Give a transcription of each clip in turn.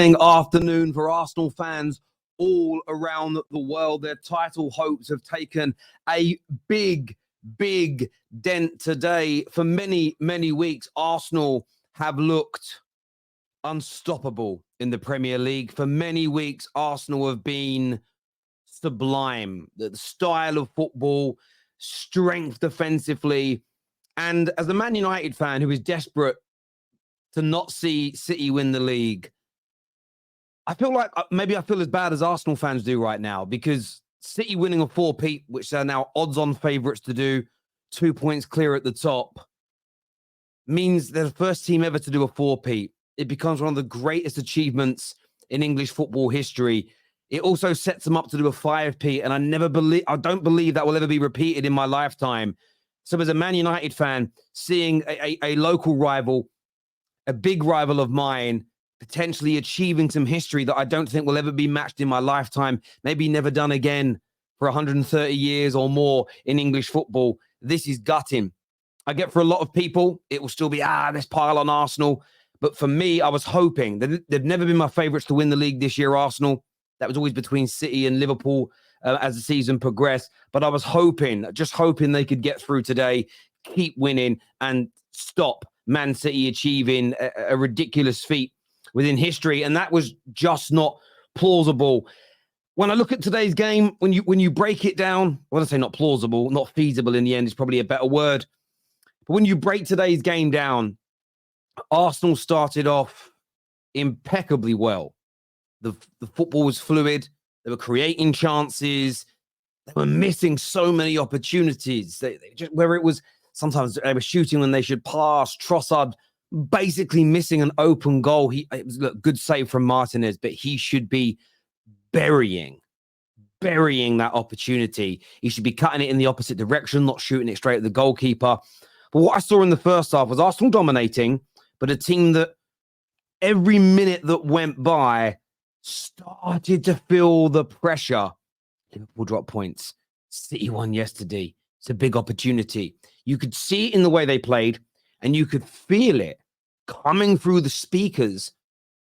Afternoon for Arsenal fans all around the world. Their title hopes have taken a big dent today. For many weeks, Arsenal have looked unstoppable in the Premier League. For many weeks, Arsenal have been sublime. The style of football, strength defensively. And as a Man United fan who is desperate to not see City win the league, I feel like maybe I feel as bad as Arsenal fans do right now, because City winning a 4-peat, which they're now odds-on favourites to do, 2 points clear at the top, means they're the first team ever to do a 4-peat. It becomes one of the greatest achievements in English football history. It also sets them up to do a 5-peat, and I don't believe that will ever be repeated in my lifetime. So as a Man United fan, seeing a local rival, a big rival of mine, potentially achieving some history that I don't think will ever be matched in my lifetime, maybe never done again for 130 years or more in English football, this is gutting. I get for a lot of people, it will still be, let's pile on Arsenal. But for me, I was hoping that they've never been my favourites to win the league this year, Arsenal. That was always between City and Liverpool as the season progressed. But I was just hoping they could get through today, keep winning, and stop Man City achieving a ridiculous feat within history. And that was just not plausible. When I look at today's game, when you break it down, well, I say not plausible, not feasible in the end is probably a better word. But when you break today's game down, Arsenal started off impeccably well. The football was fluid. They were creating chances. They were missing so many opportunities. They just, where it was, sometimes they were shooting when they should pass. Trossard basically missing an open goal. It was a good save from Martinez, but he should be burying that opportunity. He should be cutting it in the opposite direction, not shooting it straight at the goalkeeper. But what I saw in the first half was Arsenal dominating, but a team that every minute that went by started to feel the pressure. Liverpool dropped points. City won yesterday. It's a big opportunity. You could see it in the way they played, and you could feel it coming through the speakers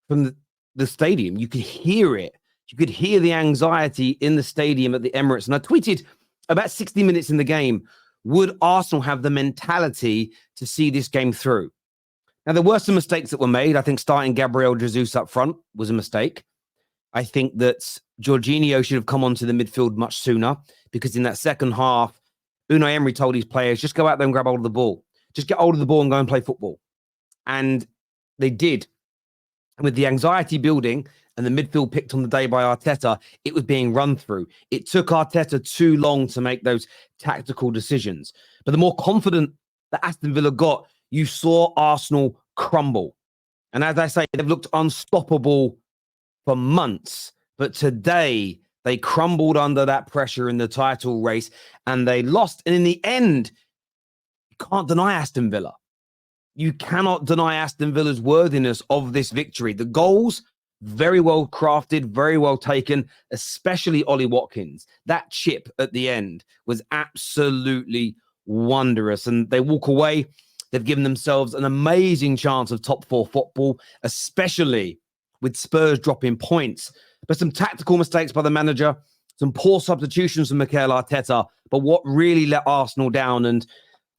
from the stadium. You could hear it. You could hear the anxiety in the stadium at the Emirates. And I tweeted about 60 minutes in the game, would Arsenal have the mentality to see this game through? Now, there were some mistakes that were made. I think starting Gabriel Jesus up front was a mistake. I think that Jorginho should have come onto the midfield much sooner, because in that second half, Unai Emery told his players, just go out there and grab hold of the ball. Just get hold of the ball and go and play football. And they did. And with the anxiety building and the midfield picked on the day by Arteta, it was being run through. It took Arteta too long to make those tactical decisions. But the more confident that Aston Villa got, you saw Arsenal crumble. And as I say, they've looked unstoppable for months. But today, they crumbled under that pressure in the title race and they lost. And in the end, you can't deny Aston Villa. You cannot deny Aston Villa's worthiness of this victory. The goals, very well crafted, very well taken, especially Ollie Watkins. That chip at the end was absolutely wondrous. And they walk away. They've given themselves an amazing chance of top 4 football, especially with Spurs dropping points. But some tactical mistakes by the manager, some poor substitutions from Mikel Arteta. But what really let Arsenal down, and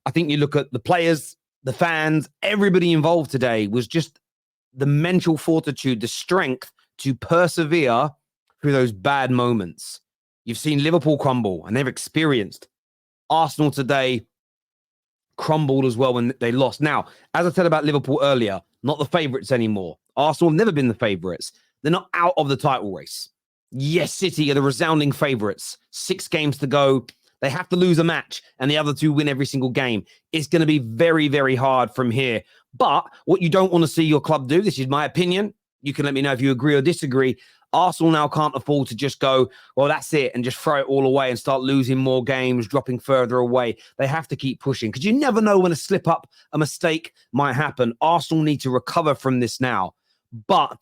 I think you look at the players, the fans, everybody involved today, was just the mental fortitude, the strength to persevere through those bad moments. You've seen Liverpool crumble, and they've experienced. Arsenal today crumbled as well when they lost. Now, as I said about Liverpool earlier, not the favourites anymore. Arsenal have never been the favourites. They're not out of the title race. Yes, City are the resounding favourites. 6 games to go. They have to lose a match and the other 2 win every single game. It's going to be very hard from here. But what you don't want to see your club do, this is my opinion, you can let me know if you agree or disagree, Arsenal now can't afford to just go, well, that's it, and just throw it all away and start losing more games, dropping further away. They have to keep pushing, because you never know when a slip-up, a mistake might happen. Arsenal need to recover from this now. But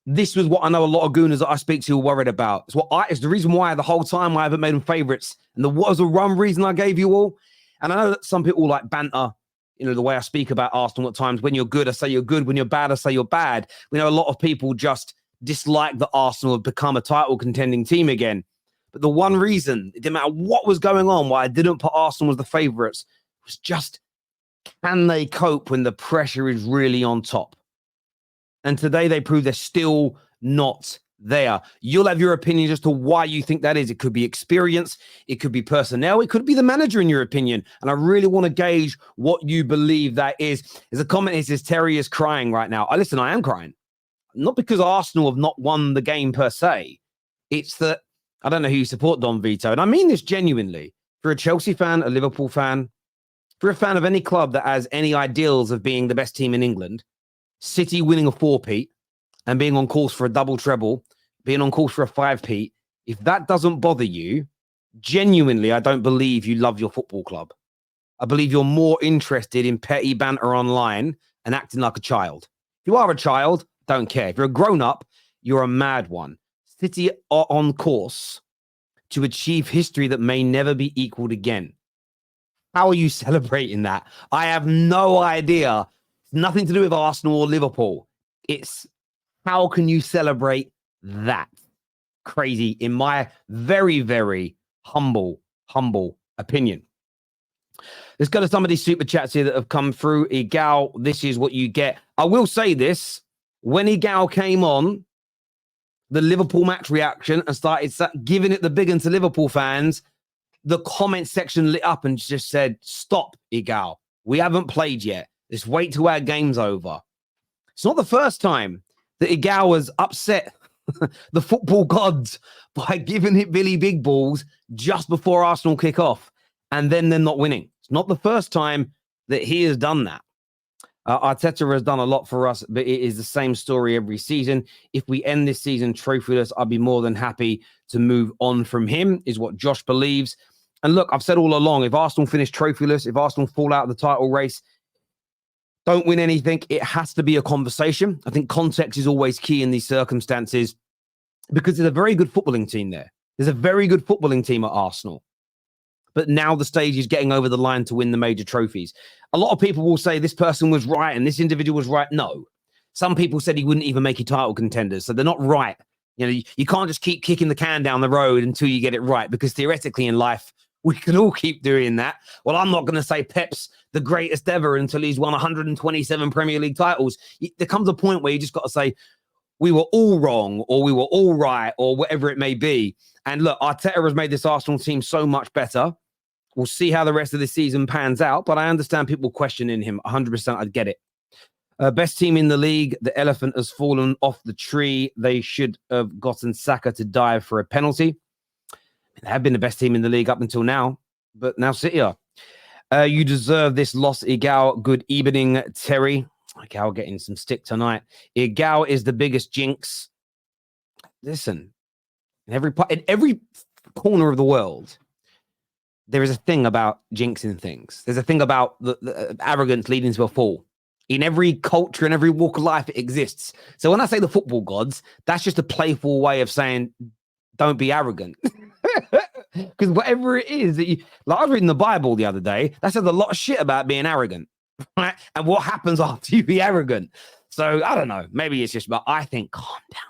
this was what I know a lot of Gooners that I speak to are worried about. It's the reason why the whole time I haven't made them favourites. And what was the one reason I gave you all? And I know that some people like banter. the way I speak about Arsenal at times. When you're good, I say you're good. When you're bad, I say you're bad. We know a lot of people just dislike that Arsenal have become a title contending team again. But the one reason, it didn't matter what was going on, why I didn't put Arsenal as the favourites, was just, can they cope when the pressure is really on top? And today they prove they're still not there. You'll have your opinions as to why you think that is. It could be experience, it could be personnel, it could be the manager in your opinion. And I really want to gauge what you believe that is. There's a comment here that says Terry is crying right now. Listen, I am crying. Not because Arsenal have not won the game per se. It's that, I don't know who you support, Don Vito. And I mean this genuinely. If you're a Chelsea fan, a Liverpool fan, if you're a fan of any club that has any ideals of being the best team in England, City winning a 4-peat and being on course for a double treble, being on course for a 5-peat, if that doesn't bother you, genuinely, I don't believe you love your football club. I believe you're more interested in petty banter online and acting like a child. If you are a child, don't care. If you're a grown-up, you're a mad one. City are on course to achieve history that may never be equaled again. How are you celebrating that? I have no idea. It's nothing to do with Arsenal or Liverpool. It's how can you celebrate that? Crazy, in my very, very humble opinion. Let's go to some of these super chats here that have come through. Igal, this is what you get. I will say this. When Igal came on, the Liverpool match reaction and started giving it the big one to Liverpool fans, the comment section lit up and just said, stop, Igal. We haven't played yet. Let's wait till our game's over. It's not the first time that Igal has upset the football gods by giving it Billy Big Balls just before Arsenal kick off, and then they're not winning. It's not the first time that he has done that. Arteta has done a lot for us, but it is the same story every season. If we end this season trophyless, I'd be more than happy to move on from him, is what Josh believes. And look, I've said all along, if Arsenal finish trophyless, if Arsenal fall out of the title race, don't win anything, it has to be a conversation. I think context is always key in these circumstances because there's a very good footballing team there. There's a very good footballing team at Arsenal. But now the stage is getting over the line to win the major trophies. A lot of people will say this person was right and this individual was right. No. Some people said he wouldn't even make you title contenders, so they're not right. You can't just keep kicking the can down the road until you get it right, because theoretically in life, we can all keep doing that. Well, I'm not going to say Pep's the greatest ever until he's won 127 Premier League titles. There comes a point where you just got to say, we were all wrong, or we were all right, or whatever it may be. And look, Arteta has made this Arsenal team so much better. We'll see how the rest of the season pans out, but I understand people questioning him 100%. I get it. Best team in the league. The elephant has fallen off the tree. They should have gotten Saka to dive for a penalty. They have been the best team in the league up until now, but now City are. You deserve this loss, Igal. Good evening, Terry. Igal getting some stick tonight. Igal is the biggest jinx. Listen, in every corner of the world, there is a thing about jinxing things. There's a thing about the arrogance leading to a fall. In every culture, in every walk of life, it exists. So when I say the football gods, that's just a playful way of saying, don't be arrogant. Because whatever it is that you... Like I was reading the Bible the other day, that says a lot of shit about being arrogant. Right? And what happens after you be arrogant. So I don't know. Maybe it's just, but I think calm down.